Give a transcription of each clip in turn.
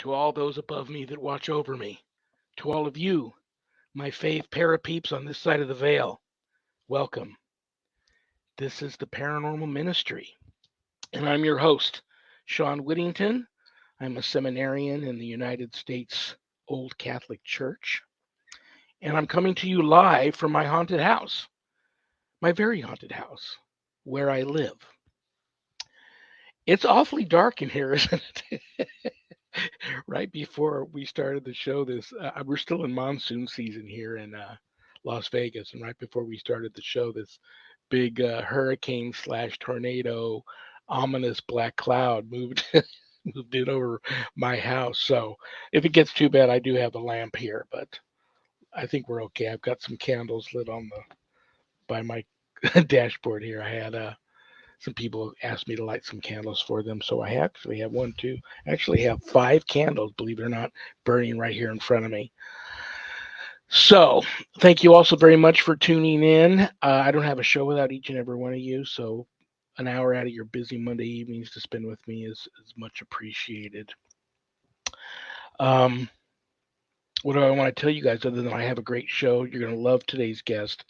to all those above me that watch over me, to all of you, my fave parapeeps on this side of the veil, welcome. This is the Paranormal Ministry, and I'm your host, Shawn Whittington. I'm a seminarian in the United States Old Catholic Church, and I'm coming to you live from my haunted house, my very haunted house, where I live. It's awfully dark in here, isn't it? Right before we started the show, we're still in monsoon season here in Las Vegas, and right before we started the show, this big hurricane slash tornado, ominous black cloud moved moved in over my house. So if it gets too bad, I do have a lamp here, but I think we're okay. I've got some candles lit on the by my dashboard here. I had some people asked me to light some candles for them, so I actually have one, two. I actually have 5 candles, believe it or not, burning right here in front of me. So, thank you also very much for tuning in. I don't have a show without each and every one of you, so an hour out of your busy Monday evenings to spend with me is much appreciated. Um, what do I want to tell you guys other than I have a great show? You're going to love today's guest.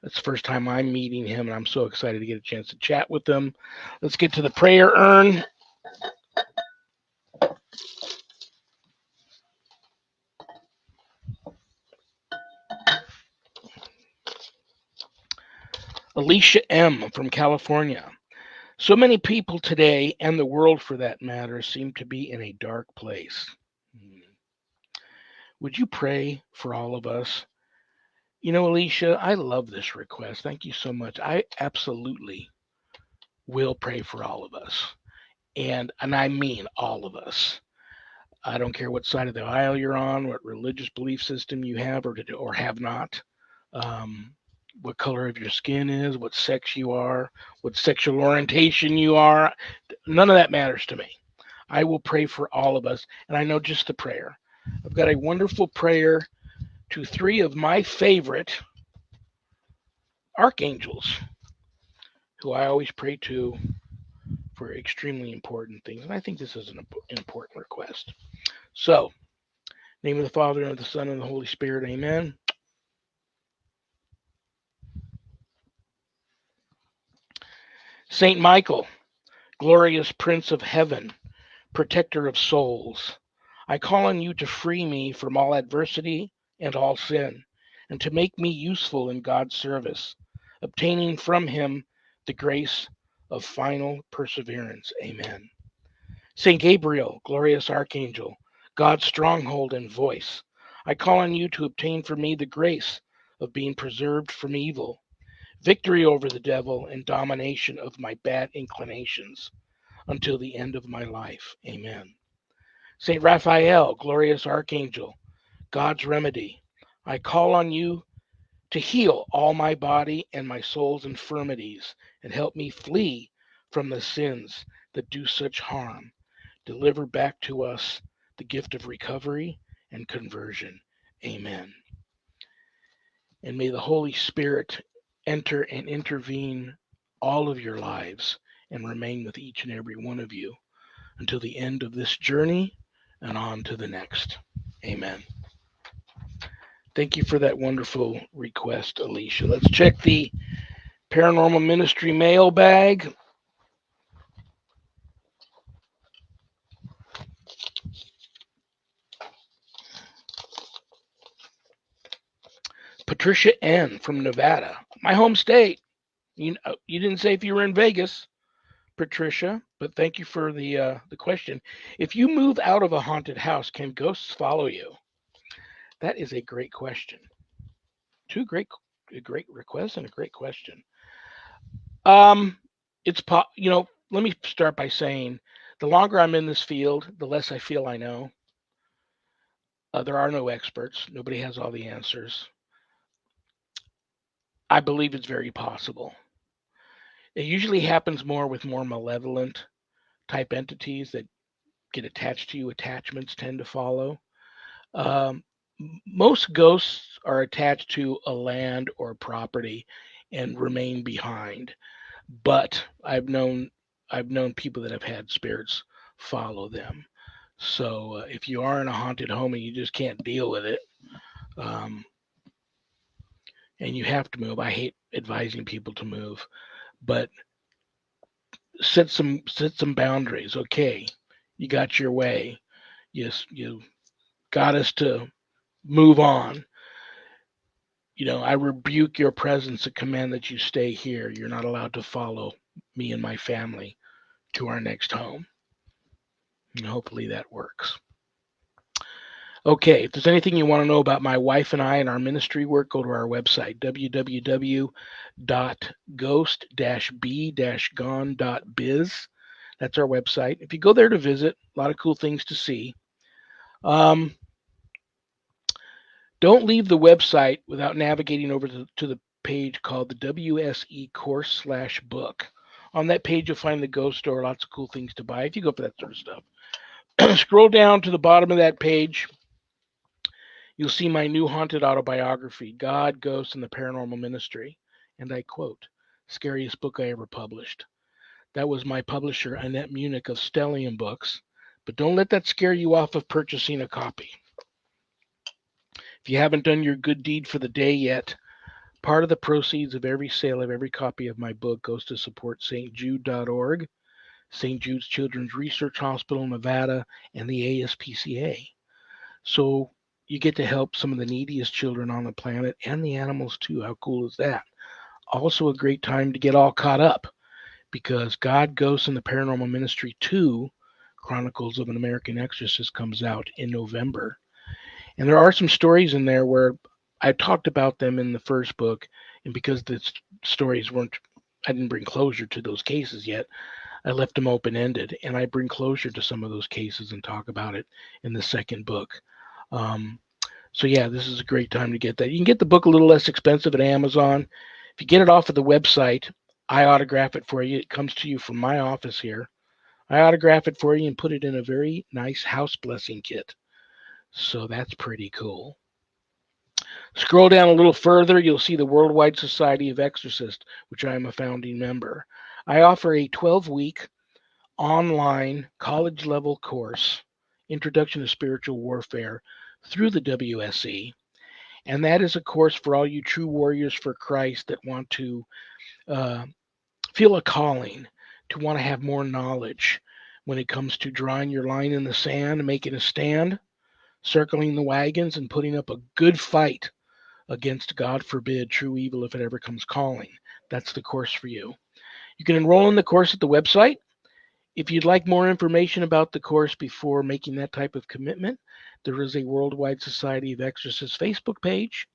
It's the first time I'm meeting him, and I'm so excited to get a chance to chat with him. Let's get to the prayer urn. Alicia M. from California. So many people today, and the world for that matter, seem to be in a dark place. Would you pray for all of us? You know, Alicia, I love this request. Thank you so much. I absolutely will pray for all of us. And I mean all of us. I don't care what side of the aisle you're on, what religious belief system you have or have not, what color of your skin is, what sex you are, what sexual orientation you are. None of that matters to me. I will pray for all of us, and I know just the prayer. I've got a wonderful prayer to 3 of my favorite archangels, who I always pray to for extremely important things. And I think this is an important request. So, name of the Father, and of the Son, and the Holy Spirit, amen. Saint Michael, glorious Prince of Heaven, protector of souls, I call on you to free me from all adversity and all sin, and to make me useful in God's service, obtaining from him the grace of final perseverance. Amen. Saint Gabriel, glorious Archangel, God's stronghold and voice, I call on you to obtain for me the grace of being preserved from evil, victory over the devil, and domination of my bad inclinations until the end of my life. Amen. Saint Raphael, glorious Archangel, God's remedy, I call on you to heal all my body and my soul's infirmities and help me flee from the sins that do such harm. Deliver back to us the gift of recovery and conversion. Amen. And may the Holy Spirit enter and intervene all of your lives and remain with each and every one of you until the end of this journey and on to the next. Amen. Thank you for that wonderful request, Alicia. Let's check the Paranormal Ministry mailbag. Patricia N. from Nevada, my home state. You didn't say if you were in Vegas, Patricia, but thank you for the question. If you move out of a haunted house, can ghosts follow you? That is a great question. Two great requests and a great question. Let me start by saying the longer I'm in this field, the less I feel I know. There are no experts. Nobody has all the answers. I believe it's very possible. It usually happens more with more malevolent type entities that get attached to you. Attachments tend to follow. Most ghosts are attached to a land or property and remain behind. But I've known people that have had spirits follow them. So if you are in a haunted home and you just can't deal with it, um, and you have to move, I hate advising people to move, but set some boundaries. Okay, you got your way. Yes, you got us to move on. I rebuke your presence and command that you stay here. You're not allowed to follow me and my family to our next home. And hopefully that works. Okay, if there's anything you want to know about my wife and I and our ministry work, go to our website, www.ghost-b-gone.biz. That's our website. If you go there to visit, a lot of cool things to see. Um, don't leave the website without navigating over to the page called the WSE course/book. On that page, you'll find the ghost store, lots of cool things to buy if you go for that sort of stuff. Scroll down to the bottom of that page. You'll see my new haunted autobiography, God, Ghosts, and the Paranormal Ministry. And I quote, scariest book I ever published. That was my publisher, Annette Munich of Stellium Books. But don't let that scare you off of purchasing a copy. If you haven't done your good deed for the day yet, part of the proceeds of every sale of every copy of my book goes to support stjude.org, St. Jude's Children's Research Hospital, Nevada, and the ASPCA. So you get to help some of the neediest children on the planet and the animals too. How cool is that? Also, a great time to get all caught up because God, Ghosts, and the Paranormal Ministry 2 Chronicles of an American Exorcist comes out in November. And there are some stories in there where I talked about them in the first book, and because the stories weren't, I didn't bring closure to those cases yet. I left them open ended, and I bring closure to some of those cases and talk about it in the second book. Um, so yeah, this is a great time to get that. You can get the book a little less expensive at Amazon. If you get it off of the website, I autograph it for you. It comes to you from my office here. I autograph it for you and put it in a very nice house blessing kit. So that's pretty cool. Scroll down a little further, you'll see the Worldwide Society of Exorcists, which I am a founding member. I offer a 12-week online college level course, Introduction to Spiritual Warfare, through the WSE. And that is a course for all you true warriors for Christ that want to uh, feel a calling, to want to have more knowledge when it comes to drawing your line in the sand, making a stand, circling the wagons, and putting up a good fight against, God forbid, true evil if it ever comes calling. That's the course for you. You can enroll in the course at the website. If you'd like more information about the course before making that type of commitment, there is a Worldwide Society of Exorcists Facebook page,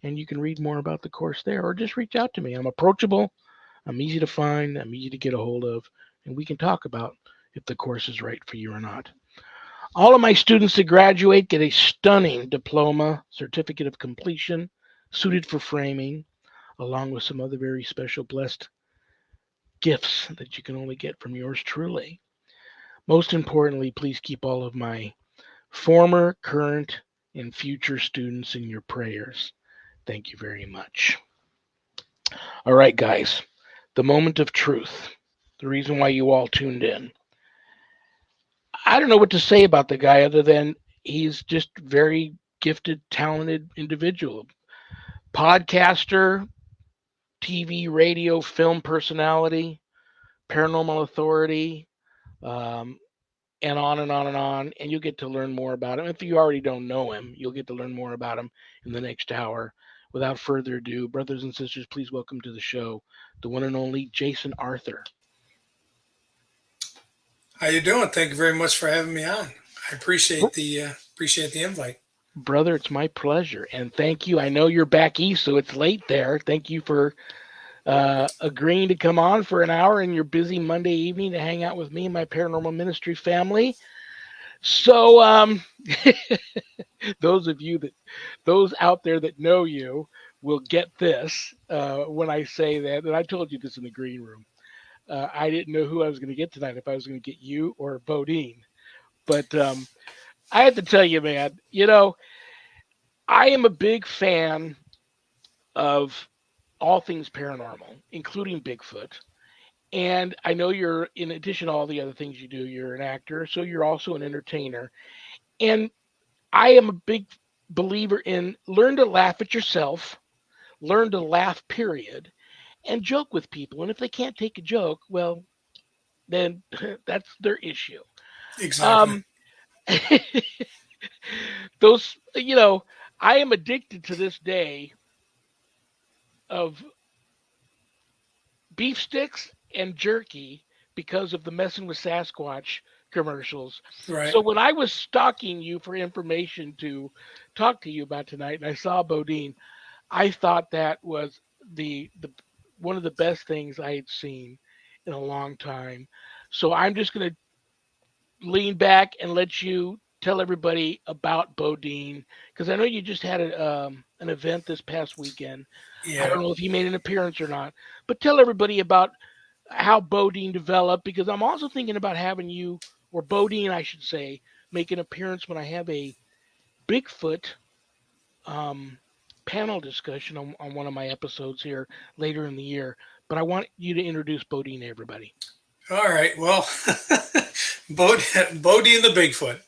and you can read more about the course there or just reach out to me. I'm approachable, I'm easy to find, I'm easy to get a hold of, and we can talk about if the course is right for you or not. All of my students that graduate get a stunning diploma, certificate of completion, suited for framing, along with some other very special blessed gifts that you can only get from yours truly. Most importantly, please keep all of my former, current, and future students in your prayers. Thank you very much. All right, guys, the moment of truth, the reason why you all tuned in. I don't know what to say about the guy other than he's just very gifted, talented individual. Podcaster, TV, radio, film personality, paranormal authority, um, and on and on and on. And you'll get to learn more about him. If you already don't know him, you'll get to learn more about him in the next hour. Without further ado, brothers and sisters, please welcome to the show the one and only Jason Arthur. How you doing? Thank you very much for having me on. I appreciate the invite. Brother, it's my pleasure. And thank you. I know you're back east, so it's late there. Thank you for agreeing to come on for an hour in your busy Monday evening to hang out with me and my paranormal ministry family. So, those of you that, those out there that know you will get this when I say that. And I told you this in the green room. I didn't know who I was going to get tonight, if I was going to get you or Bodine. But I have to tell you, man, I am a big fan of all things paranormal, including Bigfoot. And I know you're, in addition to all the other things you do, you're an actor, so you're also an entertainer. And I am a big believer in learn to laugh at yourself, learn to laugh, period, and joke with people. And if they can't take a joke, well, then that's their issue. Exactly. Um, those, I am addicted to this day of beef sticks and jerky because of the messing with Sasquatch commercials. Right. So when I was stalking you for information to talk to you about tonight, and I saw Bodine, I thought that was the one of the best things I had seen in a long time. So I'm just going to lean back and let you tell everybody about Bodine, because I know you just had an event this past weekend. I Yeah. don't know if you made an appearance or not, but tell everybody about how Bodine developed, because I'm also thinking about having you, or Bodine, I should say, make an appearance when I have a Bigfoot um, panel discussion on one of my episodes here later in the year. But I want you to introduce Bodine to everybody. All right. Well, Bodie and the Bigfoot.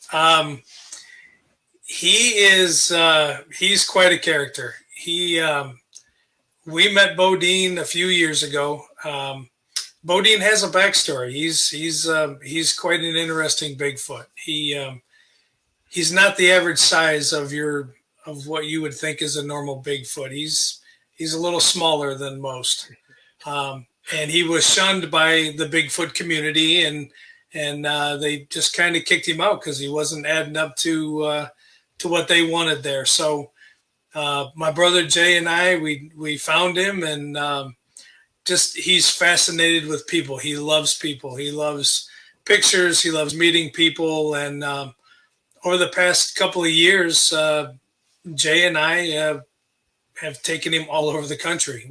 He's quite a character. We met Bodine a few years ago. Bodine has a backstory. He's quite an interesting Bigfoot. He's not the average size of what you would think is a normal Bigfoot. He's a little smaller than most, and he was shunned by the Bigfoot community, and they just kind of kicked him out because he wasn't adding up to what they wanted there. So my brother Jay and I we found him, and just he's fascinated with people. He loves people. He loves pictures. He loves meeting people, and over the past couple of years, Jay and I have taken him all over the country.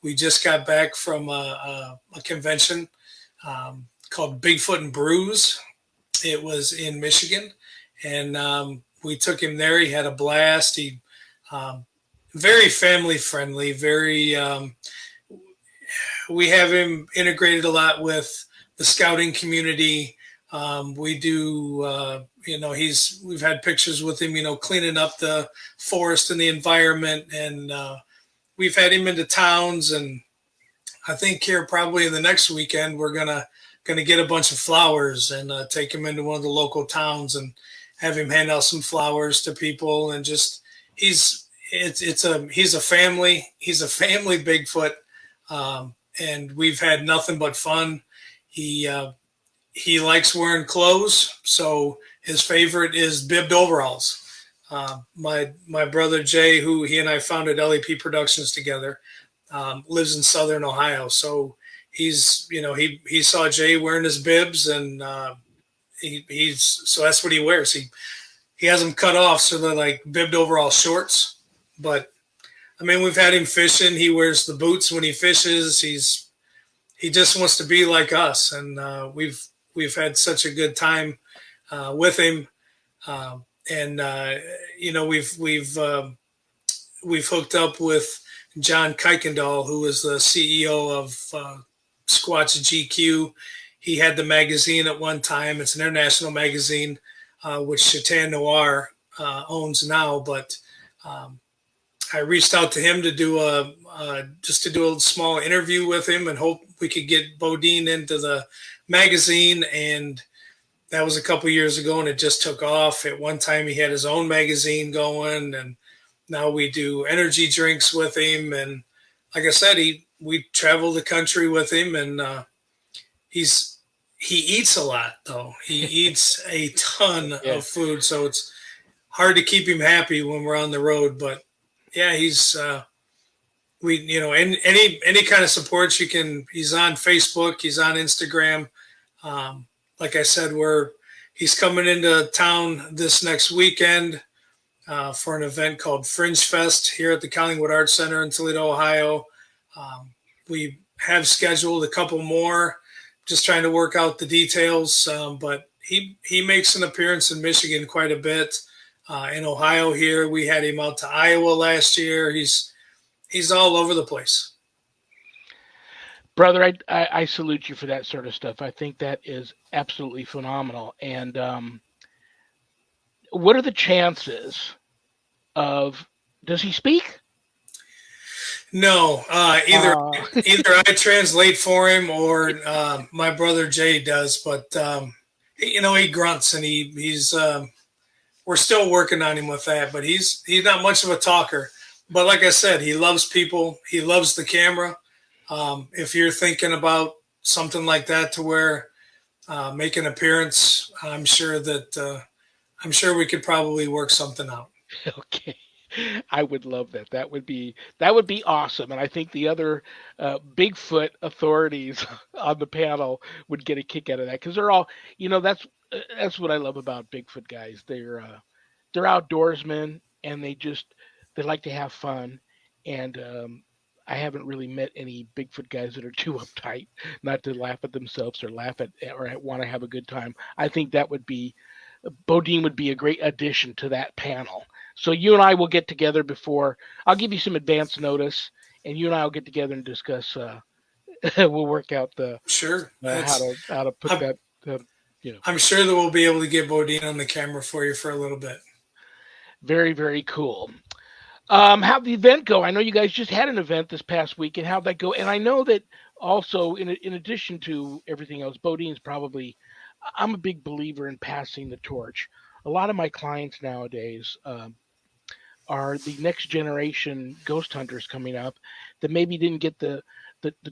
We just got back from a convention called Bigfoot and Brews. It was in Michigan, and we took him there. He had a blast. He very family friendly. Very we have him integrated a lot with the scouting community. We do, we've had pictures with him, cleaning up the forest and the environment, and we've had him into towns. And I think here probably in the next weekend we're gonna get a bunch of flowers and take him into one of the local towns and have him hand out some flowers to people. And just he's a family Bigfoot, and we've had nothing but fun. He likes wearing clothes, so his favorite is bibbed overalls. My brother Jay, who he and I founded LEP Productions together, lives in Southern Ohio. So he saw Jay wearing his bibs, and he's so that's what he wears. He has them cut off, so they're like bibbed overall shorts. But I mean, we've had him fishing. He wears the boots when he fishes. He just wants to be like us, and we've had such a good time with him. And we've hooked up with John Kuykendall, who is the CEO of Squatch GQ. He had the magazine at one time. It's an international magazine, which Chatan Noir owns now. But I reached out to him to do just to do a small interview with him and hope we could get Bodine into the magazine. And that was a couple years ago, and it just took off. At one time, he had his own magazine going, and now we do energy drinks with him. And like I said, we travel the country with him, and he eats a lot though. He eats a ton Yeah. of food, so it's hard to keep him happy when we're on the road. But yeah, he's any kind of support you can. He's on Facebook. He's on Instagram. Like I said, he's coming into town this next weekend for an event called Fringe Fest here at the Collingwood Arts Center in Toledo, Ohio. We have scheduled a couple more, just trying to work out the details. But he makes an appearance in Michigan quite a bit. In Ohio here, we had him out to Iowa last year. He's all over the place. brother. I salute you for that sort of stuff. I think that is absolutely phenomenal. And what are the chances of? Does he speak? No, Uh, either I translate for him or my brother Jay does. But he grunts and he's we're still working on him with that. But he's not much of a talker. But like I said, he loves people. He loves the camera. If you're thinking about something like that to where make an appearance, I'm sure we could probably work something out. okay. I would love that. That would be awesome, and I think the other Bigfoot authorities on the panel would get a kick out of that because they're all, that's what I love about Bigfoot guys. They're outdoorsmen and they like to have fun, and I haven't really met any Bigfoot guys that are too uptight not to laugh at themselves or laugh at or want to have a good time. I think that would be Bodine would be a great addition to that panel. So you and I will get together before. I'll give you some advance notice, and you and I will get together and discuss. We'll work out the Sure, how to put I'm, that. You know, I'm sure that we'll be able to get Bodine on the camera for you for a little bit. very very cool. How'd the event go? I know you guys just had an event this past week, and how'd that go? And I know that also, in addition to everything else, Bodine's probably. I'm a big believer in passing the torch. A lot of my clients nowadays are the next generation ghost hunters coming up that maybe didn't get the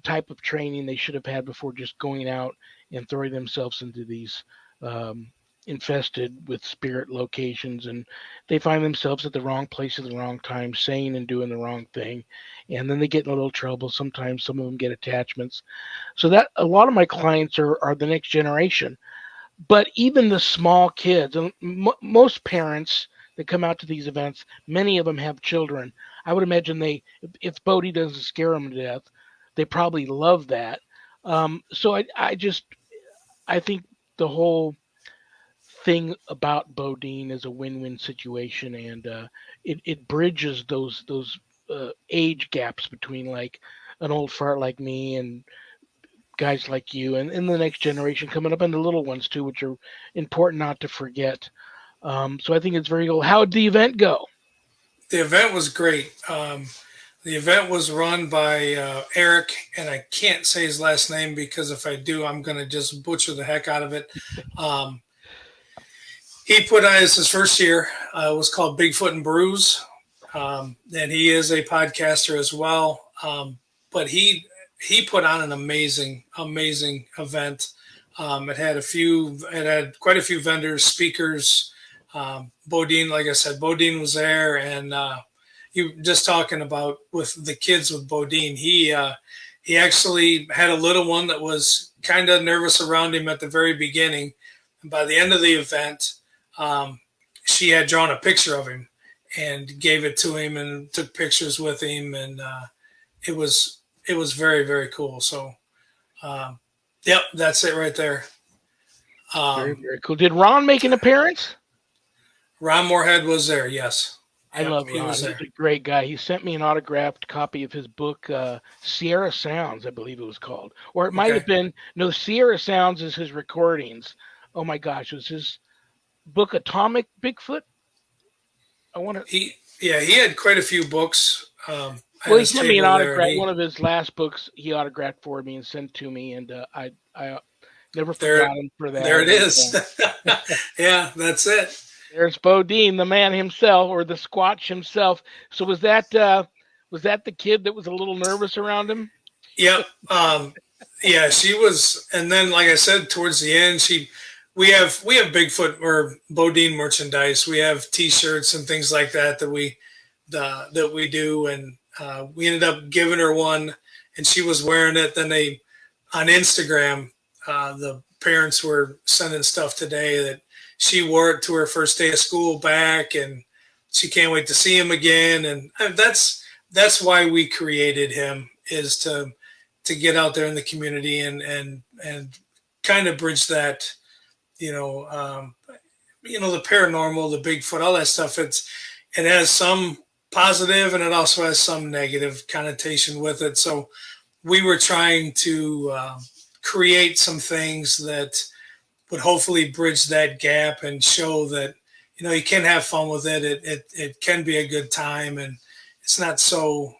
type of training they should have had before just going out and throwing themselves into these um, infested with spirit locations, and they find themselves at the wrong place at the wrong time, saying and doing the wrong thing, and then they get in a little trouble. Sometimes some of them get attachments. So that a lot of my clients are the next generation, but even the small kids, and most parents that come out to these events, many of them have children. I would imagine if Bodie doesn't scare them to death, they probably love that. So I think the whole thing about Bodine is a win-win situation, and it bridges those age gaps between like an old fart like me and guys like you and the next generation coming up and the little ones too, which are important not to forget. So I think it's very cool. How did the event go? The event was great. The event was run by Eric, and I can't say his last name because if I do, I'm going to just butcher the heck out of it. Um, he put on this his first year. It was called Bigfoot and Brews, and he is a podcaster as well. But he put on an amazing event. It had quite a few vendors, speakers. Bodine, like I said, Bodine was there, and you just talking about with the kids with Bodine. He actually had a little one that was kind of nervous around him at the very beginning. And by the end of the event, um, she had drawn a picture of him and gave it to him and took pictures with him, and it was it was very very cool. So, um, yep, that's it right there. Very, Um, very cool. Did Ron make an appearance? Ron Moorhead was there. Yes, I yep, love he Ron. was He's there. a great guy. He sent me an autographed copy of his book, Sierra Sounds, I believe it was called. Or it might Okay. have been, no, Sierra Sounds is his recordings. Oh my gosh, it was his book, Atomic Bigfoot. I want to, He had quite a few books at well, he his sent me an table there, and autograph. he One of his last books he autographed for me and sent to me, and I never there forgot him for there that. it And is. Yeah, that's it. there's Bodine, the man himself, or the Squatch himself. So was that the kid that was a little nervous around him? Yep. Yeah, she was, and then like I said, towards the end, we have Bigfoot or Bodine merchandise. We have T-shirts and things like that that we do, and we ended up giving her one, and she was wearing it. Then they on Instagram, the parents were sending stuff today that she wore it to her first day of school back, and she can't wait to see him again. And that's why we created him is to get out there in the community and kind of bridge that, you know, the paranormal, the Bigfoot, all that stuff. It has some positive and it also has some negative connotation with it. So we were trying to create some things that would hopefully bridge that gap and show that you can have fun with it. It can be a good time, and it's not so.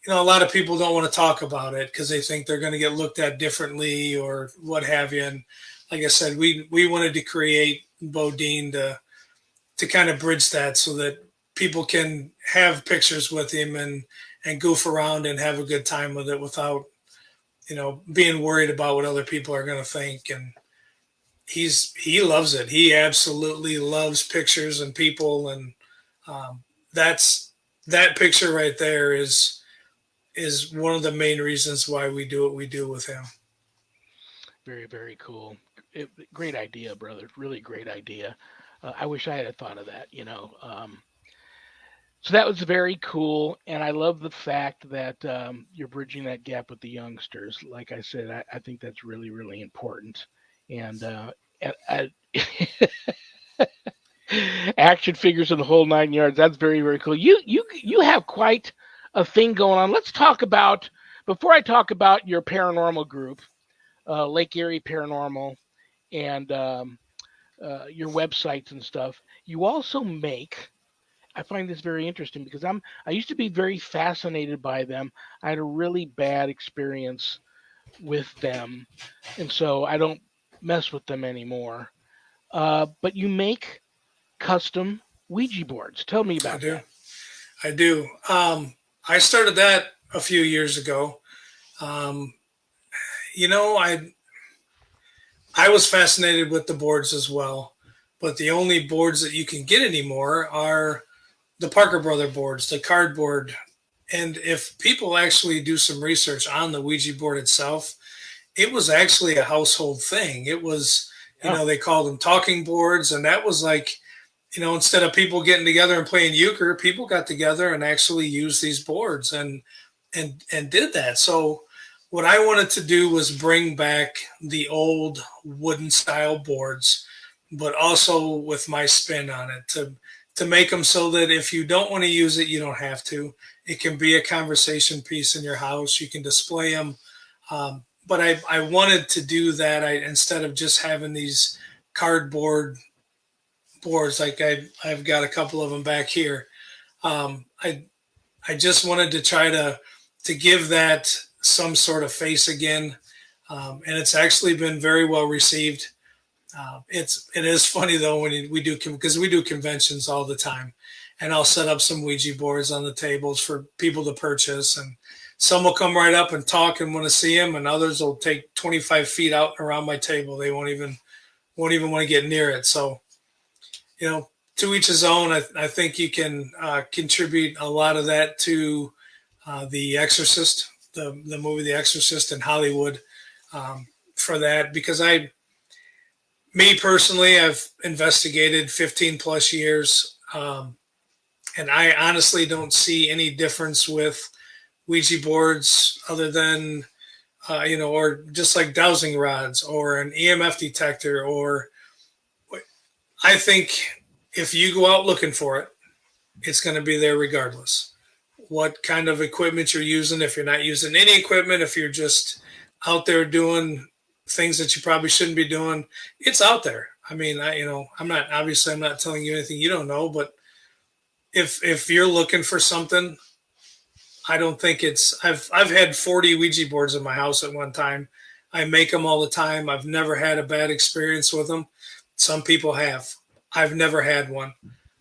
A lot of people don't want to talk about it because they think they're going to get looked at differently or what have you. And like I said, we wanted to create Bodine to kind of bridge that so that people can have pictures with him and goof around and have a good time with it without being worried about what other people are going to think. And he loves it. He absolutely loves pictures and people, and that's that picture right there is one of the main reasons why we do what we do with him. Very, very cool. Great idea, brother. Really great idea. I wish I had thought of that. So that was very cool, and I love the fact that you're bridging that gap with the youngsters. Like I said, I think that's really, really important. And action figures in the whole 9 yards. That's very, very cool. You have quite a thing going on. Let's talk about before I talk about your paranormal group, Lake Erie Paranormal, and your websites and stuff. You also make. I find this very interesting because I used to be very fascinated by them. I had a really bad experience with them, and so I don't mess with them anymore. But you make custom Ouija boards. Tell me I about do. that. I do. I started that a few years ago. Um, you know, I was fascinated with the boards as well, but the only boards that you can get anymore are the Parker Brother boards, the cardboard. And if people actually do some research on the Ouija board itself, it was actually a household thing. It was, Yeah. they called them talking boards, and that was like, instead of people getting together and playing euchre, people got together and actually used these boards and did that. So what I wanted to do was bring back the old wooden style boards, but also with my spin on it to make them so that if you don't want to use it, you don't have to. It can be a conversation piece in your house. You can display them. But I wanted to do that. Instead of just having these cardboard boards, like I've got a couple of them back here. I just wanted to try to give that some sort of face again, and it's actually been very well received. It is funny though when we do because we do conventions all the time, and I'll set up some Ouija boards on the tables for people to purchase, and some will come right up and talk and want to see them, and others will take 25 feet out around my table. They won't even want to get near it. So to each his own. I think you can contribute a lot of that to The Exorcist, the movie The Exorcist in Hollywood, for that because me personally, I've investigated 15 plus years, and I honestly don't see any difference with Ouija boards other than or just like dowsing rods or an EMF detector. Or I think if you go out looking for it, it's going to be there regardless what kind of equipment you're using. If you're not using any equipment, if you're just out there doing things that you probably shouldn't be doing, it's out there. I mean, I'm not telling you anything you don't know, but if you're looking for something, I don't think I've had 40 Ouija boards in my house at one time. I make them all the time. I've never had a bad experience with them. Some people have. I've never had one.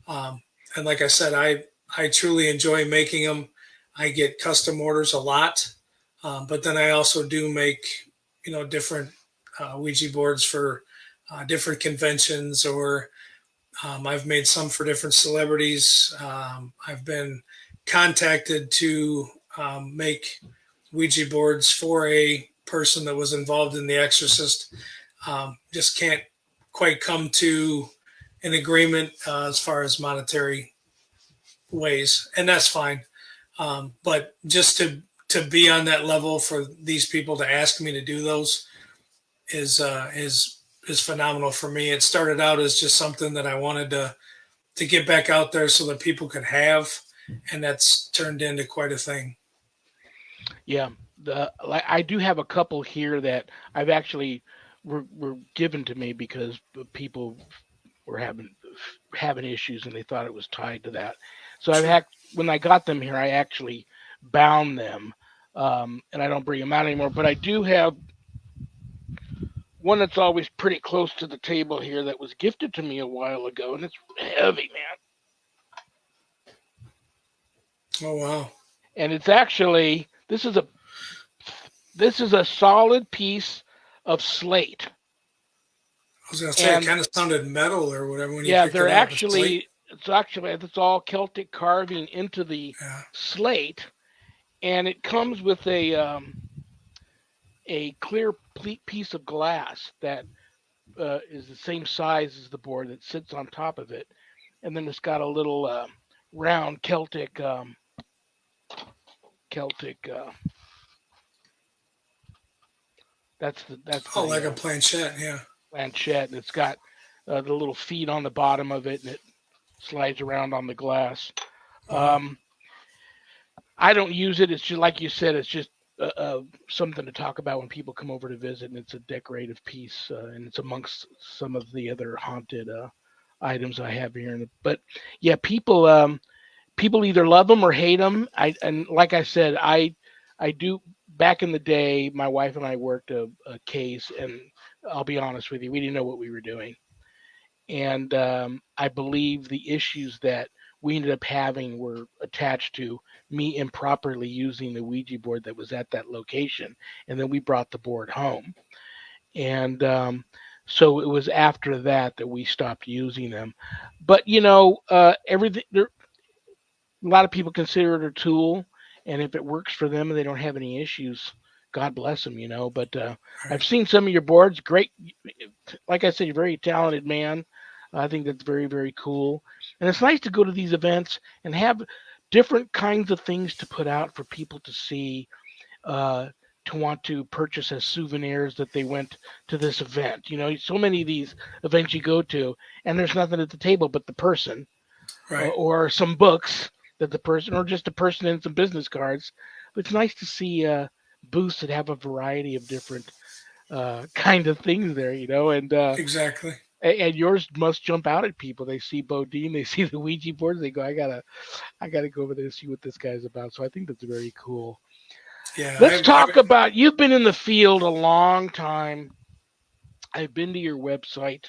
And like I said, I truly enjoy making them. I get custom orders a lot, but then I also do make different Ouija boards for different conventions, or I've made some for different celebrities. I've been contacted to make Ouija boards for a person that was involved in The Exorcist. Just can't quite come to an agreement as far as monetary ways, and that's fine. But just to be on that level for these people to ask me to do those is phenomenal for me. It started out as just something that I wanted to get back out there so that people could have, and that's turned into quite a thing. Yeah. like I do have a couple here that I've actually were given to me because people were having issues and they thought it was tied to that. So Sure. when I got them here, I actually bound them, and I don't bring them out anymore. But I do have one that's always pretty close to the table here that was gifted to me a while ago, and it's heavy, man. Oh wow. And it's actually this is a solid piece of slate. I was gonna say it And kind of sounded metal or whatever when you yeah, picked they're it up. It's slate. actually it's all Celtic carving into the Yeah. slate, and it comes with a clear piece of glass that is the same size as the board that sits on top of it, and then it's got a little round Celtic. That's Oh, the like a planchette. Yeah. planchette, and it's got the little feet on the bottom of it, and it slides around on the glass. Wow. Um, I don't use it. It's just like you said. It's just something to talk about when people come over to visit, and it's a decorative piece, and it's amongst some of the other haunted items I have here. But yeah, people either love them or hate them. And like I said, I do. Back in the day, my wife and I worked a case, and I'll be honest with you, we didn't know what we were doing. And I believe the issues that we ended up having were attached to me improperly using the Ouija board that was at that location, and then we brought the board home. And so it was after that we stopped using them. But everything there, a lot of people consider it a tool, and if it works for them and they don't have any issues, God bless them, But I've Right. seen some of your boards. Great, like I said, you're a very talented man. I think that's very, very cool. And it's nice to go to these events and have different kinds of things to put out for people to see, uh, to want to purchase as souvenirs that they went to this event. So many of these events you go to, and there's nothing at the table but the person, Right. or some books that the person, or just a person and some business cards. But it's nice to see booths that have a variety of different kind of things there, and Exactly. and yours must jump out at people. They see Bodine, they see the Ouija boards, they go, I gotta go over there and see what this guy's about. So I think that's very cool. Yeah. Let's talk about, you've been in the field a long time. I've been to your website.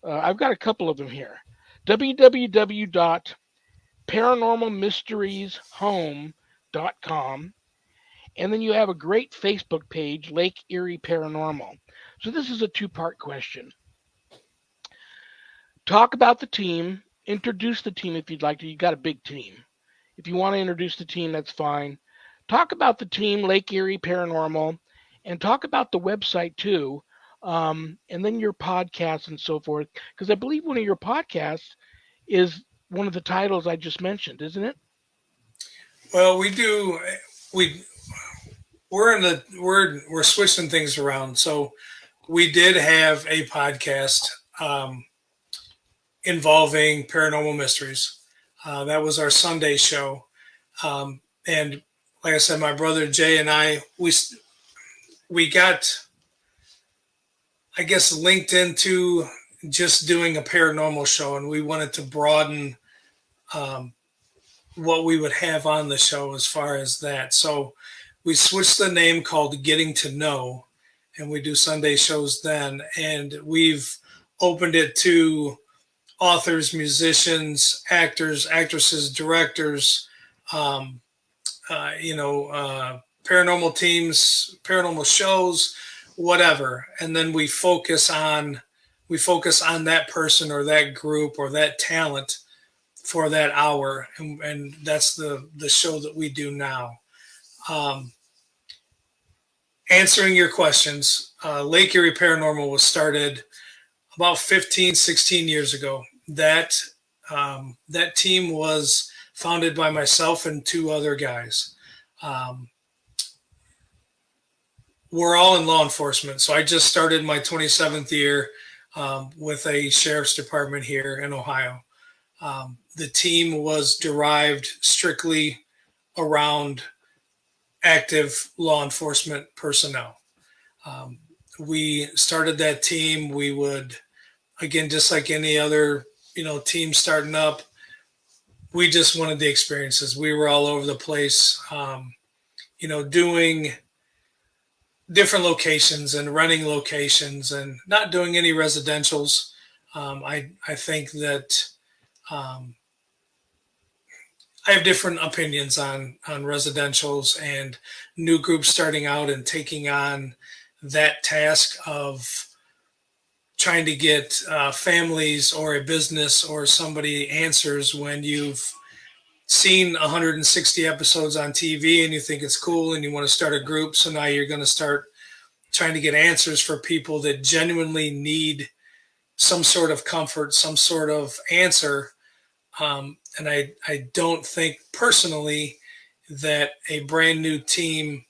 I've got a couple of them here. www.paranormalmysterieshome.com. And then you have a great Facebook page, Lake Erie Paranormal. So this is a two-part question. Talk about the team, introduce the team if you'd like to. You got a big team. If you want to introduce the team, that's fine. Talk about the team, Lake Erie Paranormal, and talk about the website too, and then your podcast and so forth. Because I believe one of your podcasts is one of the titles I just mentioned, isn't it? Well, we do. We we're switching things around. So we did have a podcast involving paranormal mysteries. That was our Sunday show, and like I said, my brother Jay and I we got, I guess, linked into just doing a paranormal show, and we wanted to broaden um, what we would have on the show as far as that. So we switched the name called Getting to Know, and we do Sunday shows then. And we've opened it to authors, musicians, actors, actresses, directors, um, paranormal teams, paranormal shows, whatever. And then we focus on that person or that group or that talent for that hour, and that's the show that we do now. Um, Answering your questions, Lake Erie Paranormal was started about 15, 16 years ago. That team was founded by myself and two other guys. Um, we're all in law enforcement, so I just started my 27th year with a sheriff's department here in Ohio. The team was derived strictly around active law enforcement personnel. Um, we started that team. We would, again, just like any other, team starting up, we just wanted the experiences. We were all over the place, doing different locations and running locations and not doing any residentials. I think that um, I have different opinions on residentials and new groups starting out and taking on that task of trying to get families or a business or somebody answers when you've seen 160 episodes on TV and you think it's cool and you want to start a group. So now you're going to start trying to get answers for people that genuinely need some sort of comfort, some sort of answer. And I don't think personally that a brand new team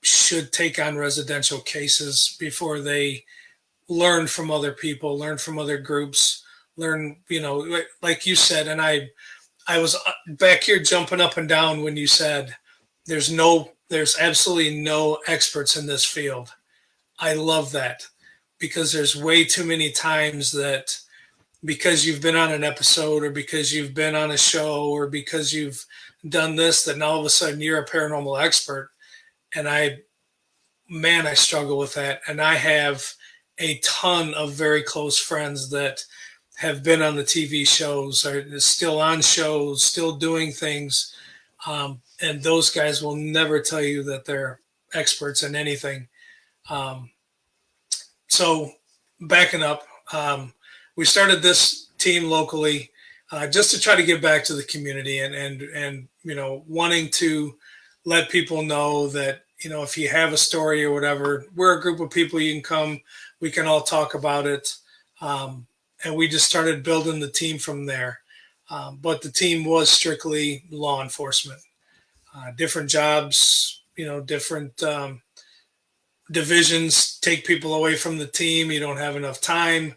should take on residential cases before they learn from other people, learn from other groups, learn, like you said, and I was back here jumping up and down when you said there's absolutely no experts in this field. I love that because there's way too many times that because you've been on an episode or because you've been on a show or because you've done this, that now all of a sudden you're a paranormal expert. And I struggle with that. And I have a ton of very close friends that have been on the TV shows, are still on shows, still doing things. And those guys will never tell you that they're experts in anything. Um, so backing up, we started this team locally just to try to give back to the community and wanting to let people know that if you have a story or whatever, we're a group of people. You can come, we can all talk about it, and we just started building the team from there. But the team was strictly law enforcement, different jobs, different divisions take people away from the team. You don't have enough time.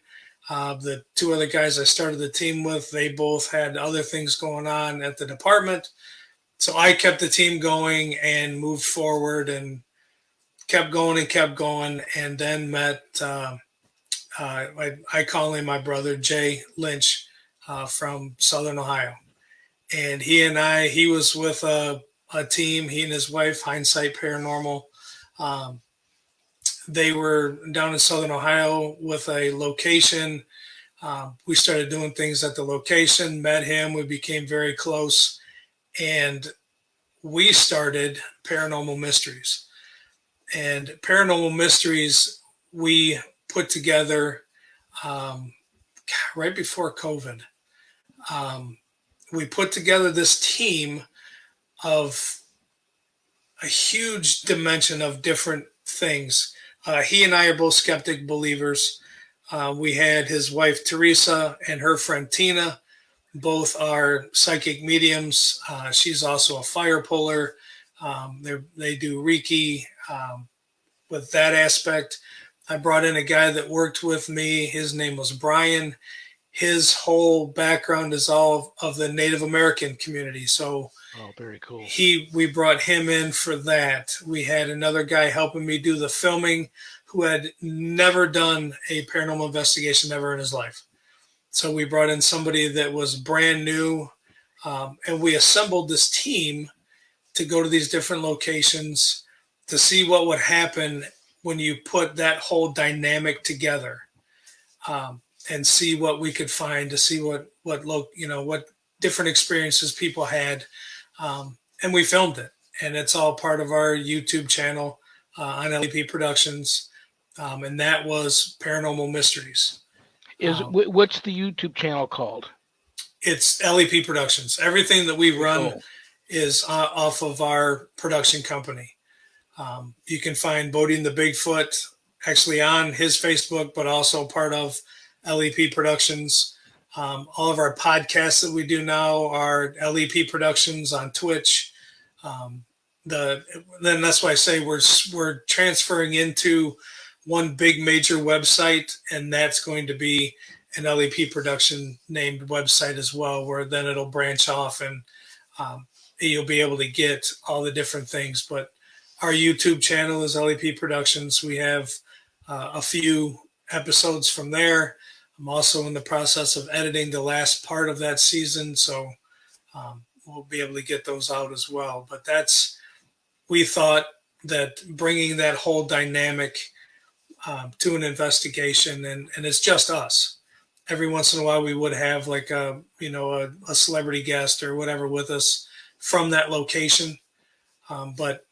The two other guys I started the team with, they both had other things going on at the department. So I kept the team going and moved forward and kept going and kept going. And then met, I call him my brother, Jay Lynch from Southern Ohio. And he was with a team, he and his wife, Hindsight Paranormal. Um, they were down in Southern Ohio with a location. We started doing things at the location, met him, we became very close, and we started Paranormal Mysteries. And Paranormal Mysteries, we put together um, right before COVID. Um, we put together this team of a huge dimension of different things. He and I are both skeptic believers. We had his wife Teresa and her friend Tina. Both are psychic mediums. She's also a fire puller. They do Reiki with that aspect. I brought in a guy that worked with me. His name was Brian. His whole background is all of the Native American community. So Oh, very cool. we brought him in for that. We had another guy helping me do the filming who had never done a paranormal investigation ever in his life. So we brought in somebody that was brand new, and we assembled this team to go to these different locations to see what would happen when you put that whole dynamic together, and see what we could find, to see what different experiences people had, and we filmed it, and it's all part of our YouTube channel on LEP Productions, and that was Paranormal Mysteries. What's the YouTube channel called? It's LEP Productions. Everything that we run is off of our production company. You can find Bodine the Bigfoot actually on his Facebook, but also part of LEP Productions. All of our podcasts that we do now are LEP Productions on Twitch. Then that's why I say we're transferring into one big major website, and that's going to be an LEP production named website as well, where then it'll branch off and you'll be able to get all the different things. But our YouTube channel is LEP Productions. We have a few episodes from there. I'm also in the process of editing the last part of that season, so we'll be able to get those out as well. But we thought that bringing that whole dynamic to an investigation, and it's just us. Every once in a while, we would have like a celebrity guest or whatever with us from that location. But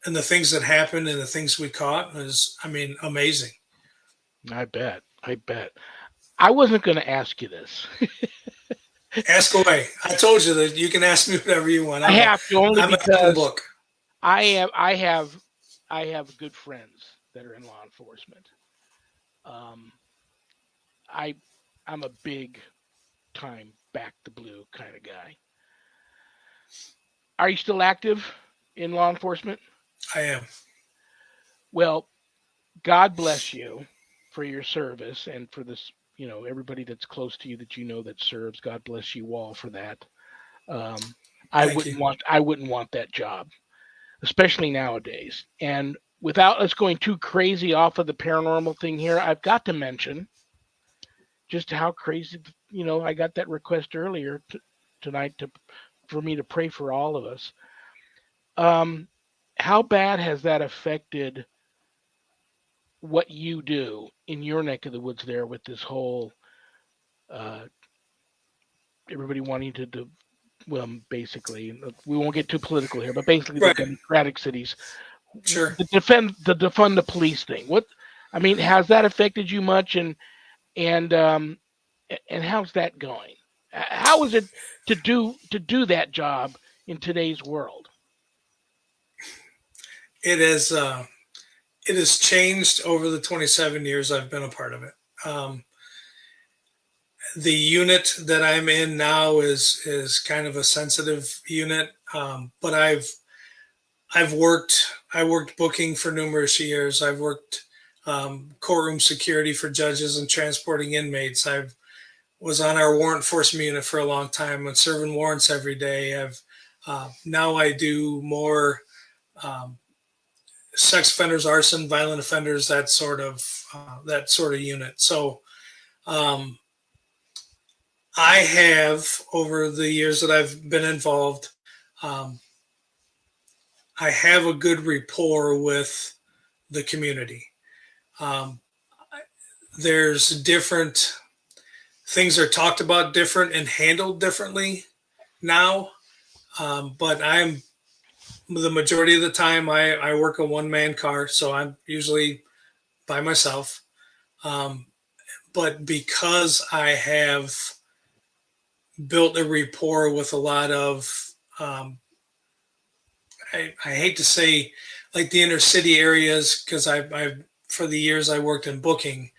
and the things that happened and the things we caught was, I mean, amazing. I bet. I bet. I wasn't going to ask you this. Ask away. I told you that you can ask me whatever you want. I have to only I'm an open because book. I have good friends that are in law enforcement. Um, I I'm a big time back the blue kind of guy. Are you still active in law enforcement? I am. Well, God bless you for your service and for this, everybody that's close to you that you know that serves. God bless you all for that. Um, I Thank wouldn't you. want I wouldn't want that job, especially nowadays. And without us going too crazy off of the paranormal thing here, I've got to mention just how crazy. I got that request earlier tonight for me to pray for all of us. Um, how bad has that affected what you do in your neck of the woods there with this whole uh, everybody wanting to well, basically, we won't get too political here, but basically the Right. democratic cities, Sure. defund the police thing. What I mean, has that affected you much, and and how's that going? How is it to do that job in today's world? It has. It has changed over the 27 years I've been a part of it. Um, the unit that I'm in now is kind of a sensitive unit, but I worked booking for numerous years. I've worked courtroom security for judges and transporting inmates. I was on our warrant enforcement unit for a long time and serving warrants every day. I've now I do more um, sex offenders, arson, violent offenders, that sort of unit. So um, I have over the years that I've been involved, um, I have a good rapport with the community. Um, there's different things are talked about different and handled differently now, but I'm the majority of the time I work a one man car, so I'm usually by myself. Um, but because I have built a rapport with a lot of, I hate to say like the inner city areas because I for the years I worked in booking,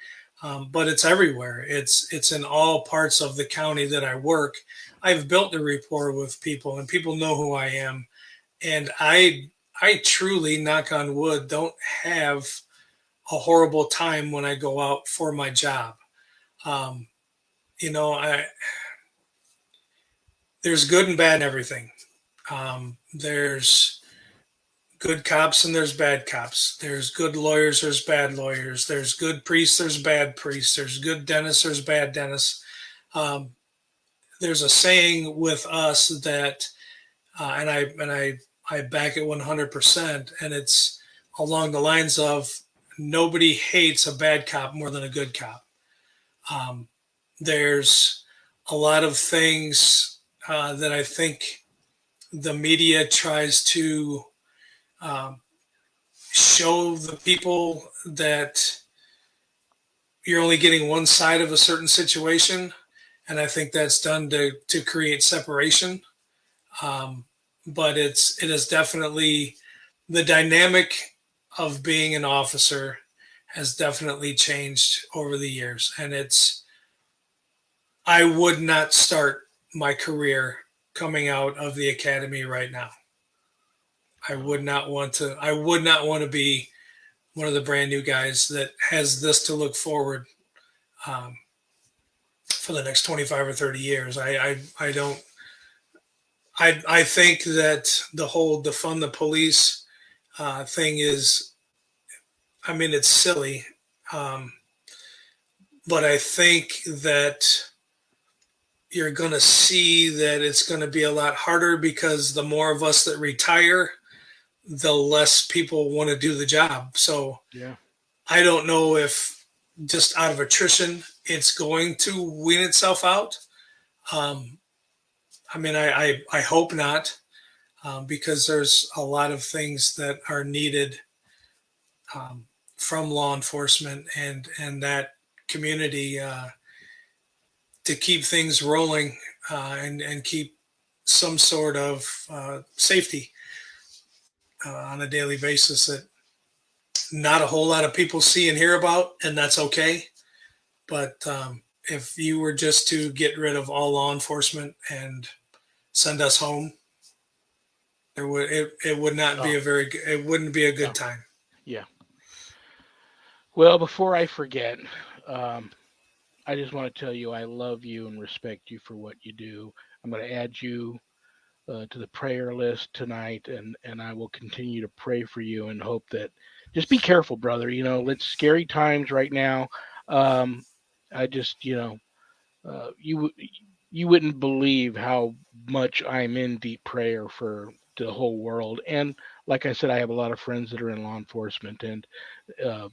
but it's everywhere. It's in all parts of the county that I work. I've built a rapport with people, and people know who I am, and I truly, knock on wood, don't have a horrible time when I go out for my job. Um, I there's good and bad in everything. There's good cops and there's bad cops. There's good lawyers, there's bad lawyers. There's good priests, there's bad priests. There's good dentists, there's bad dentists. Um, there's a saying with us that, and I back it 100%, and it's along the lines of nobody hates a bad cop more than a good cop. Um, there's a lot of things that I think the media tries to um, show the people that you're only getting one side of a certain situation, and I think that's done to create separation. Um, but it is definitely the dynamic of being an officer has definitely changed over the years, and I would not start my career coming out of the academy right now. I would not want to. I would not want to be one of the brand new guys that has this to look forward um, for the next 25 or 30 years. I don't. I think that the whole defund the police thing is, I mean, it's silly, um, but I think that you're going to see that it's going to be a lot harder because the more of us that retire, the less people want to do the job. So Yeah. I don't know if just out of attrition it's going to wean itself out. Um, I mean, I hope not, because there's a lot of things that are needed um, from law enforcement and that community to keep things rolling and keep some sort of safety on a daily basis that not a whole lot of people see and hear about, and that's okay. But if you were just to get rid of all law enforcement and send us home, it would not be Oh, a very it wouldn't be a yeah. good time. Yeah. Well, before I forget, um, I just want to tell you I love you and respect you for what you do. I'm going to add you to the prayer list tonight, and I will continue to pray for you and hope that just be careful, brother. It's scary times right now. Um, I just, you wouldn't believe how much I'm in deep prayer for the whole world. And like I said, I have a lot of friends that are in law enforcement, and uh,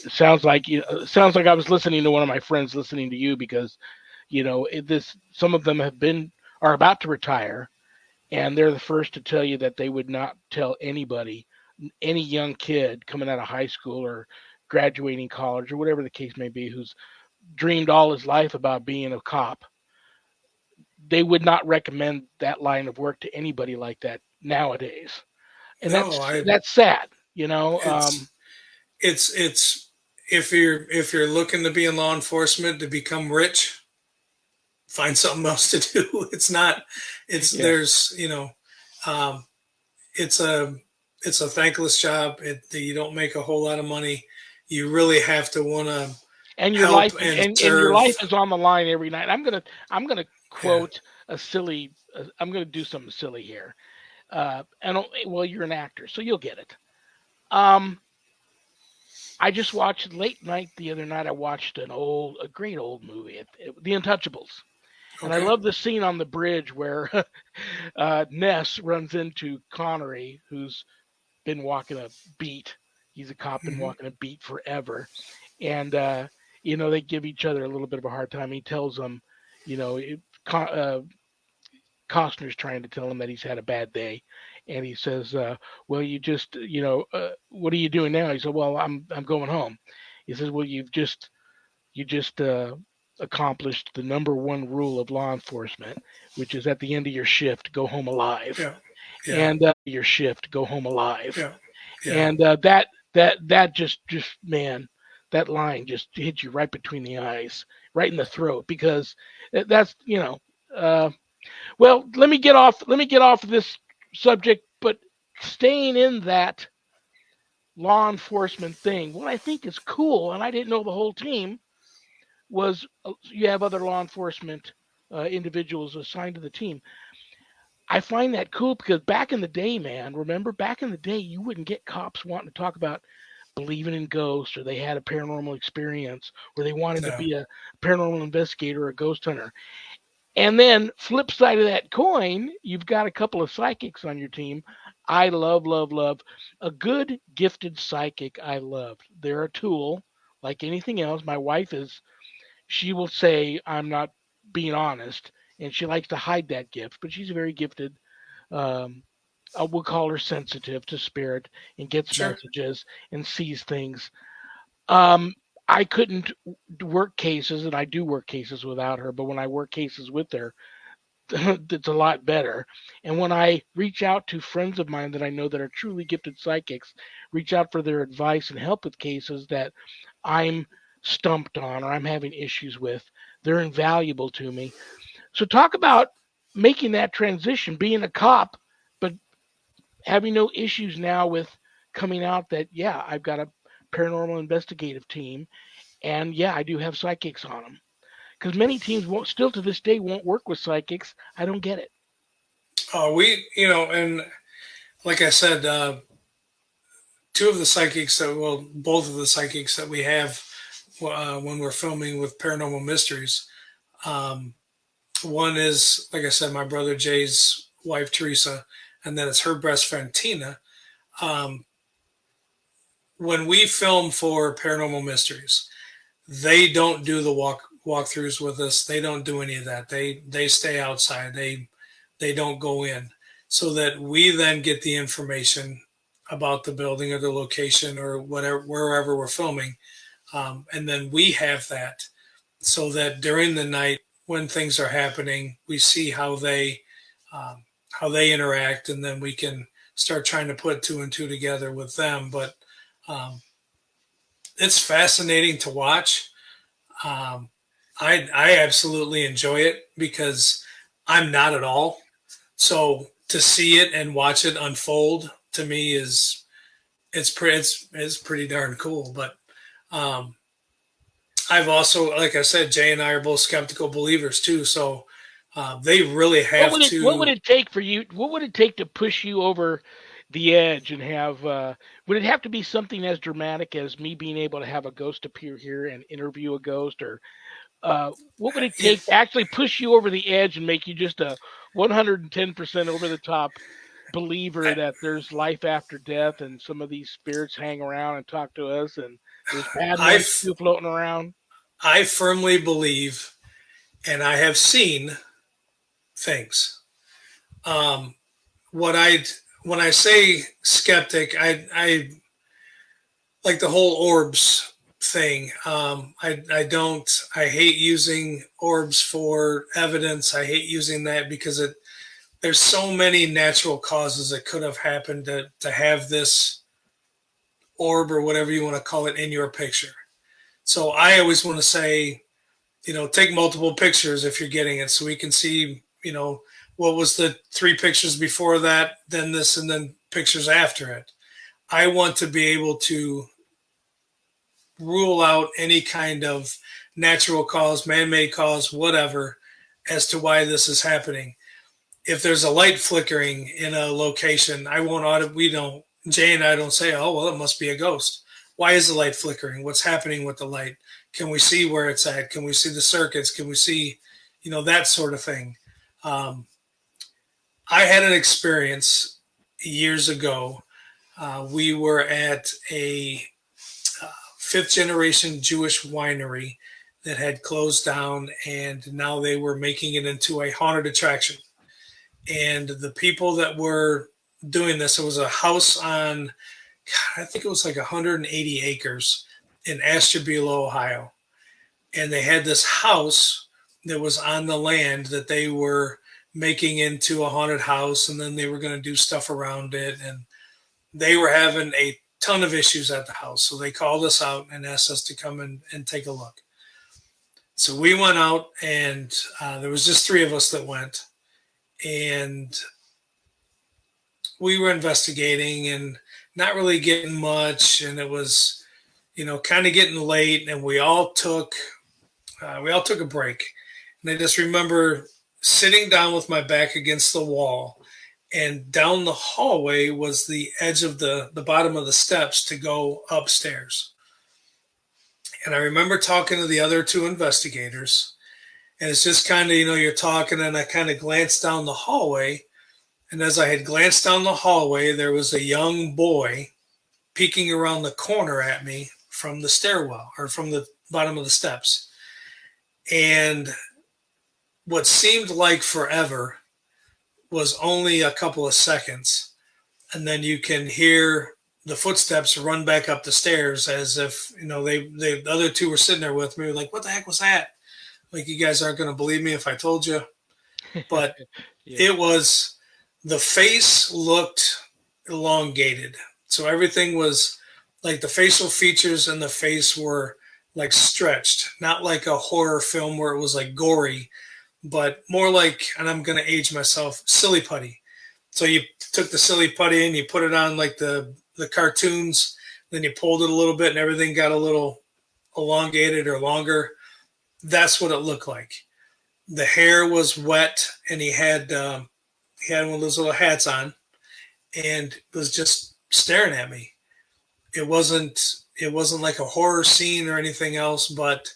it sounds like I was listening to one of my friends listening to you because this some of them are about to retire, and they're the first to tell you that they would not tell anybody, any young kid coming out of high school or graduating college or whatever the case may be, who's dreamed all his life about being a cop. They would not recommend that line of work to anybody like that nowadays, and No, that's sad. You know, it's it's if you're looking to be in law enforcement to become rich, find something else to do. It's not. It's yeah, there's um, it's a it's a thankless job. You don't make a whole lot of money. You really have to want to and your help life and and your life serve. is on the line every night. I'm gonna Yeah. quote a silly. I'm gonna do something silly here. And well, you're an actor, so you'll get it. Um, I just watched late night the other night. I watched a great old movie, The Untouchables, and I Okay. love the scene on the bridge where Ness runs into Connery, who's been walking a beat. He's a cop, been Hmm. walking a beat forever, and they give each other a little bit of a hard time. He tells them, you know, it, Costner's trying to tell him that he's had a bad day, and he says, "Well, what are you doing now?" He said, "Well, I'm going home." He says, "Well, you just accomplished the number one rule of law enforcement, which is at the end of your shift, go home alive, Yeah. Yeah. and your shift, go home alive." Yeah. Yeah. And that just man, that line just hit you right between the eyes, right in the throat, because that's Uh, well, let me get off this subject, but staying in that law enforcement thing, what I think is cool, and I didn't know the whole team, was you have other law enforcement individuals assigned to the team. I find that cool because back in the day, man, remember back in the day, you wouldn't get cops wanting to talk about believing in ghosts or they had a paranormal experience or they wanted to No. be a paranormal investigator or a ghost hunter. And then flip side of that coin, you've got a couple of psychics on your team. I love, love, love a good gifted psychic. I love. They're a tool like anything else. My wife is. She will say I'm not being honest, and she likes to hide that gift. But she's very gifted. Um, we'll call her sensitive to spirit and gets Sure. messages and sees things. Um, I couldn't work cases, and I do work cases without her. But when I work cases with her, it's a lot better. And when I reach out to friends of mine that I know that are truly gifted psychics, reach out for their advice and help with cases that I'm stumped on or I'm having issues with, they're invaluable to me. So talk about making that transition, being a cop, but having no issues now with coming out that yeah, I've got a paranormal investigative team, and yeah, I do have psychics on them. Because many teams won't, still to this day, won't work with psychics. I don't get it. And like I said, two of the psychics both of the psychics that we have when we're filming with Paranormal Mysteries. Um, One is, like I said, my brother Jay's wife Teresa, and then it's her best friend Tina. Um, when we film for Paranormal Mysteries, they don't do the walkthroughs with us. They don't do any of that. They stay outside. They don't go in, so that we then get the information about the building or the location or whatever wherever we're filming, and then we have that so that during the night when things are happening, we see um, how they interact, and then we can start trying to put two and two together with them. But um, it's fascinating to watch. Um, I absolutely enjoy it because I'm not at all. So to see it and watch it unfold to me is it's pretty darn cool. But um, I've also, like I said, Jay and I are both skeptical believers too. So they really have What would to. it take for you? What would it take to push you over the edge and have? Would it have to be something as dramatic as me being able to have a ghost appear here and interview a ghost, or what would it It, take to actually push you over the edge and make you just a 110% over the top believer I, that there's life after death and some of these spirits hang around and talk to us and there's bad I, ones too floating around? I firmly believe, and I have seen things. Um, what I when I say skeptic, I like the whole orbs thing. I don't. I hate using orbs for evidence. I hate using that because there's so many natural causes that could have happened to have this orb or whatever you want to call it in your picture. So I always want to say, take multiple pictures if you're getting it, so we can see, what was the three pictures before that, then this, and then pictures after it. I want to be able to rule out any kind of natural cause, man-made cause, whatever, as to why this is happening. If there's a light flickering in a location, I won't we don't, Jay and I don't say, oh, well, it must be a ghost. Why is the light flickering? What's happening with the light? Can we see where it's at? Can we see the circuits? Can we see, that sort of thing? Um, I had an experience years ago. We were at a fifth generation Jewish winery that had closed down, and now they were making it into a haunted attraction. And the people that were doing this, it was a house on, God, I think it was like 180 acres in Ashtabula, Ohio. And they had this house that was on the land that they were making into a haunted house, and then they were going to do stuff around it. And they were having a ton of issues at the house. So they called us out and asked us to come and take a look. So we went out, and there was just three of us that went. And we were investigating and not really getting much. And it was, kind of getting late. And we all took a break. And I just remember sitting down with my back against the wall, and down the hallway was the edge of the bottom of the steps to go upstairs. And I remember talking to the other two investigators, and it's just kind of, you're talking, and I kind of glanced down the hallway. And as I had glanced down the hallway, there was a young boy peeking around the corner at me from the stairwell or from the bottom of the steps. And what seemed like forever was only a couple of seconds. And then you can hear the footsteps run back up the stairs as if, the other two were sitting there with me, like, what the heck was that? Like, you guys aren't going to believe me if I told you. But Yeah. it was, the face looked elongated. So everything was like the facial features and the face were like stretched, not like a horror film where it was like gory, but more like, and I'm going to age myself, silly putty. So you took the silly putty and you put it on like the cartoons, then you pulled it a little bit and everything got a little elongated or longer. That's what it looked like. The hair was wet, and he had He had one of those little hats on and was just staring at me. It wasn't it wasn't like a horror scene or anything else, but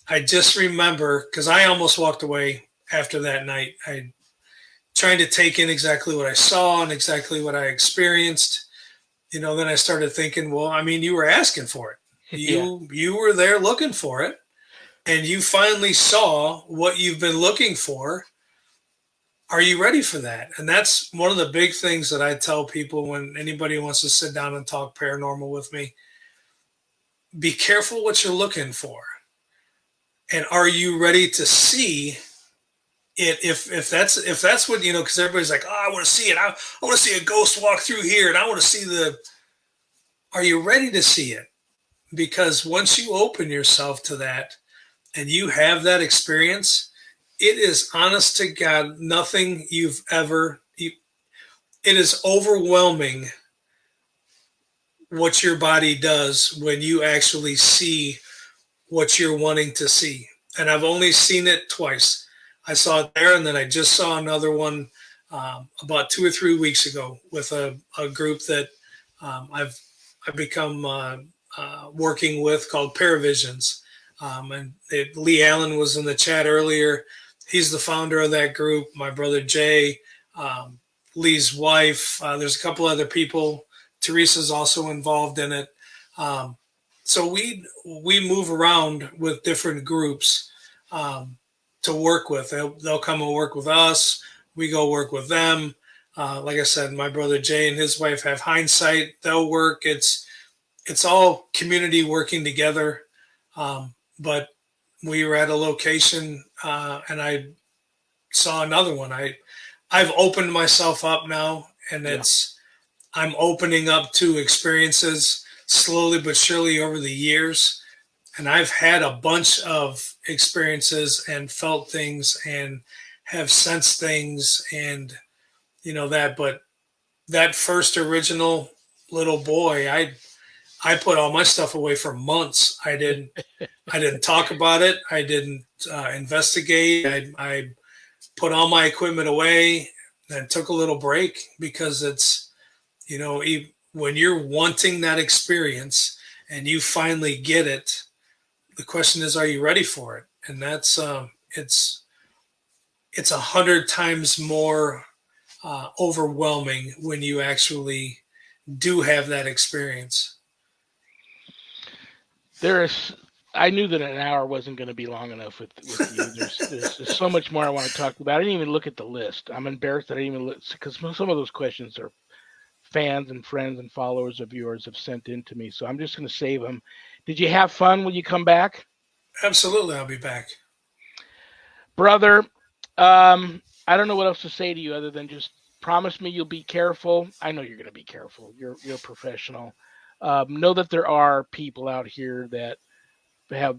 I just remember because I almost walked away after that night. I trying to take in exactly what I saw and exactly what I experienced. Then I started thinking, well, I mean, you were asking for it. Yeah. You were there looking for it, and you finally saw what you've been looking for. Are you ready for that? And that's one of the big things that I tell people when anybody wants to sit down and talk paranormal with me. Be careful what you're looking for. And are you ready to see it if that's what because everybody's like, oh, I want to see it. I want to see a ghost walk through here and I want to see the are you ready to see it? Because once you open yourself to that and you have that experience, it is honest to God, nothing you've ever it is overwhelming what your body does when you actually see what you're wanting to see. And I've only seen it twice. I saw it there, and then I just saw another one about 2 or 3 weeks ago with a group that I've become working with called Paravisions. Lee Allen was in the chat earlier. He's the founder of that group. My brother Jay, Lee's wife. There's a couple other people. Teresa's also involved in it. So we move around with different groups to work with. They'll come and work with us. We go work with them. Like I said, my brother Jay and his wife have Hindsight. They'll work. It's all community working together. But we were at a location and I saw another one. I've opened myself up now, and I'm opening up to experiences slowly but surely over the years. And I've had a bunch of experiences and felt things and have sensed things and that. But that first original little boy, I put all my stuff away for months. I didn't talk about it. I didn't investigate. I put all my equipment away and took a little break because it's when you're wanting that experience and you finally get it, the question is, are you ready for it? And that's it's 100 times more overwhelming when you actually do have that experience. I knew that an hour wasn't going to be long enough with you. There's so much more I want to talk about. I didn't even look at the list. I'm embarrassed that I didn't even look because some of those questions are fans and friends and followers of yours have sent in to me. So I'm just going to save them. Did you have fun when you come back? Absolutely, I'll be back. Brother, I don't know what else to say to you other than just promise me you'll be careful. I know you're going to be careful. You're a professional. Know that there are people out here that have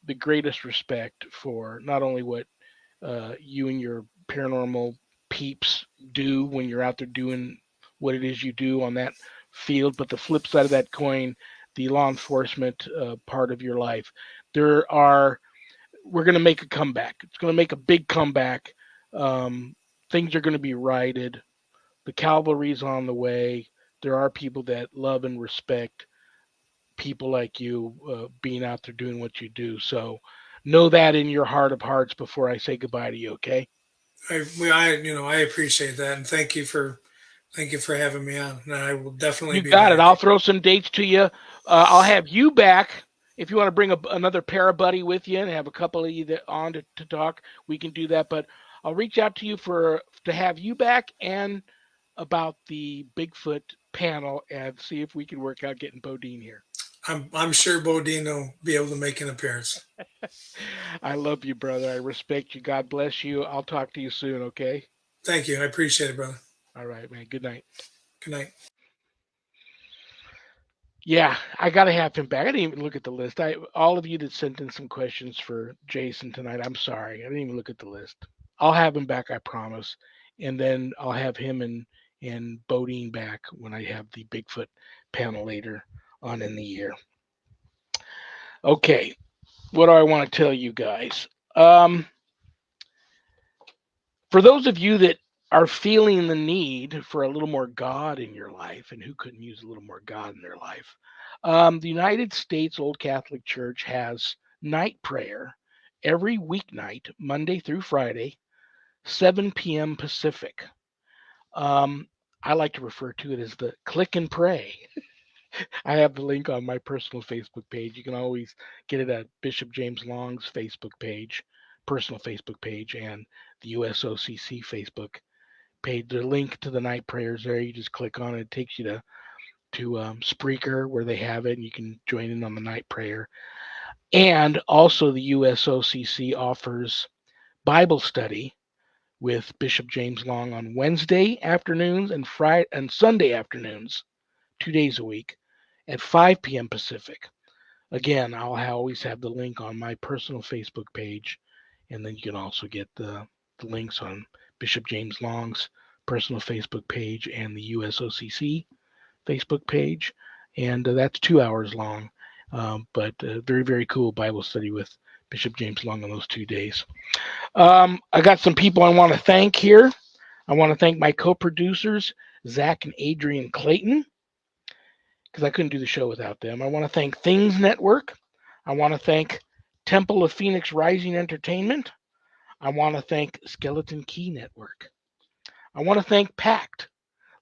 the greatest respect for not only what you and your paranormal peeps do when you're out there doing what it is you do on that field, but the flip side of that coin, the law enforcement part of your life. We're going to make a comeback. It's going to make a big comeback. Things are going to be righted. The cavalry's on the way. There are people that love and respect people like you being out there doing what you do. So know that in your heart of hearts before I say goodbye to you. Okay. I appreciate that, and thank you for having me on. And I will definitely You be got it. back. I'll throw some dates to you. I'll have you back. If you want to bring another para-buddy with you and have a couple of you on to talk, we can do that. But I'll reach out to you to have you back and about the Bigfoot panel and see if we can work out getting Bodine here. I'm sure Bodine will be able to make an appearance. I love you, brother. I respect you. God bless you. I'll talk to you soon, okay? Thank you. I appreciate it, brother. All right, man. Good night. Good night. Yeah, I gotta have him back. I didn't even look at the list. All of you that sent in some questions for Jason tonight, I'm sorry. I didn't even look at the list. I'll have him back, I promise. And then I'll have him and Bodine back when I have the Bigfoot panel later on in the year. Okay, what do I want to tell you guys? For those of you that are feeling the need for a little more God in your life, and who couldn't use a little more God in their life? The United States Old Catholic Church has night prayer every weeknight, Monday through Friday, 7 p.m. Pacific. Um, I like to refer to it as the click and pray. I have the link on my personal Facebook page. You can always get it at Bishop James Long's Facebook page, personal Facebook page, and the USOCC Facebook page. The link to the night prayers there. You just click on it. It takes you to Spreaker where they have it, and you can join in on the night prayer. And also, the USOCC offers Bible study with Bishop James Long on Wednesday afternoons and Friday and Sunday afternoons, 2 days a week, at 5 p.m. Pacific. Again, I'll always have the link on my personal Facebook page, and then you can also get the links on Bishop James Long's personal Facebook page and the USOCC Facebook page. And that's 2 hours long, but very, very cool Bible study with Bishop James Long on those 2 days. I got some people I want to thank here. I want to thank my co-producers, Zach and Adrian Clayton, because I couldn't do the show without them. I want to thank Things Network. I want to thank Temple of Phoenix Rising Entertainment. I want to thank Skeleton Key Network. I want to thank Pact,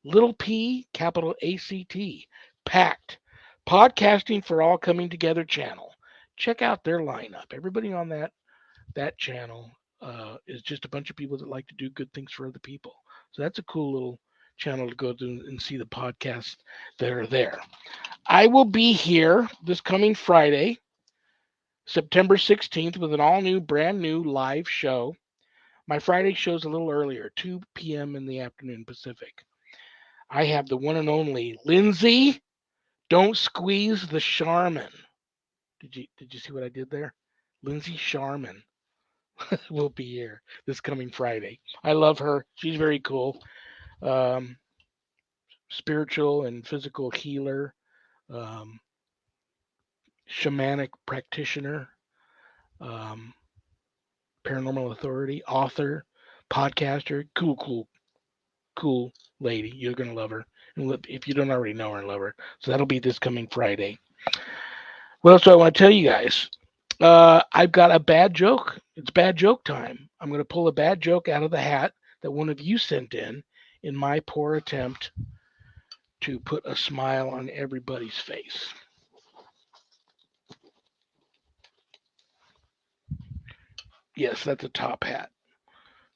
little p, capital ACT, Pact, Podcasting for All Coming Together channel. Check out their lineup. Everybody on that channel is just a bunch of people that like to do good things for other people. So that's a cool little channel to go to and see the podcasts that are there. I will be here this coming Friday, September 16th, with an all new, brand new live show. My Friday show's a little earlier, 2 p.m. in the afternoon Pacific. I have the one and only Lindsay. Don't squeeze the Charmin. Did you see what I did there? Lindsay Charmin will be here this coming Friday. I love her. She's very cool. Um, Spiritual and physical healer, um, shamanic practitioner, um, paranormal authority, author, podcaster. Cool lady. You're gonna love her, and if you don't already know her and love her. So that'll be this coming Friday. What else do I want to tell you guys? I've got a bad joke. It's bad joke time. I'm going to pull a bad joke out of the hat that one of you sent in my poor attempt to put a smile on everybody's face. Yes, that's a top hat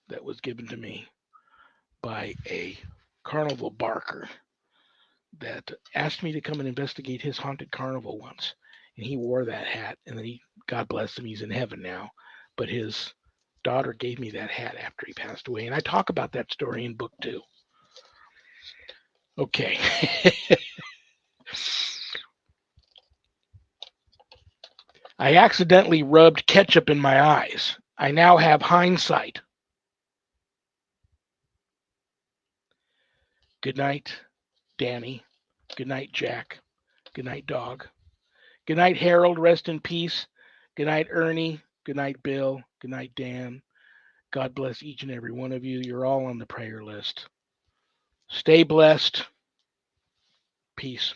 that was given to me by a carnival barker that asked me to come and investigate his haunted carnival once. And he wore that hat, and then God bless him, he's in heaven now. But his daughter gave me that hat after he passed away. And I talk about that story in book 2. Okay. I accidentally rubbed ketchup in my eyes. I now have hindsight. Good night, Danny. Good night, Jack. Good night, dog. Good night, Harold. Rest in peace. Good night, Ernie. Good night, Bill. Good night, Dan. God bless each and every one of you. You're all on the prayer list. Stay blessed. Peace.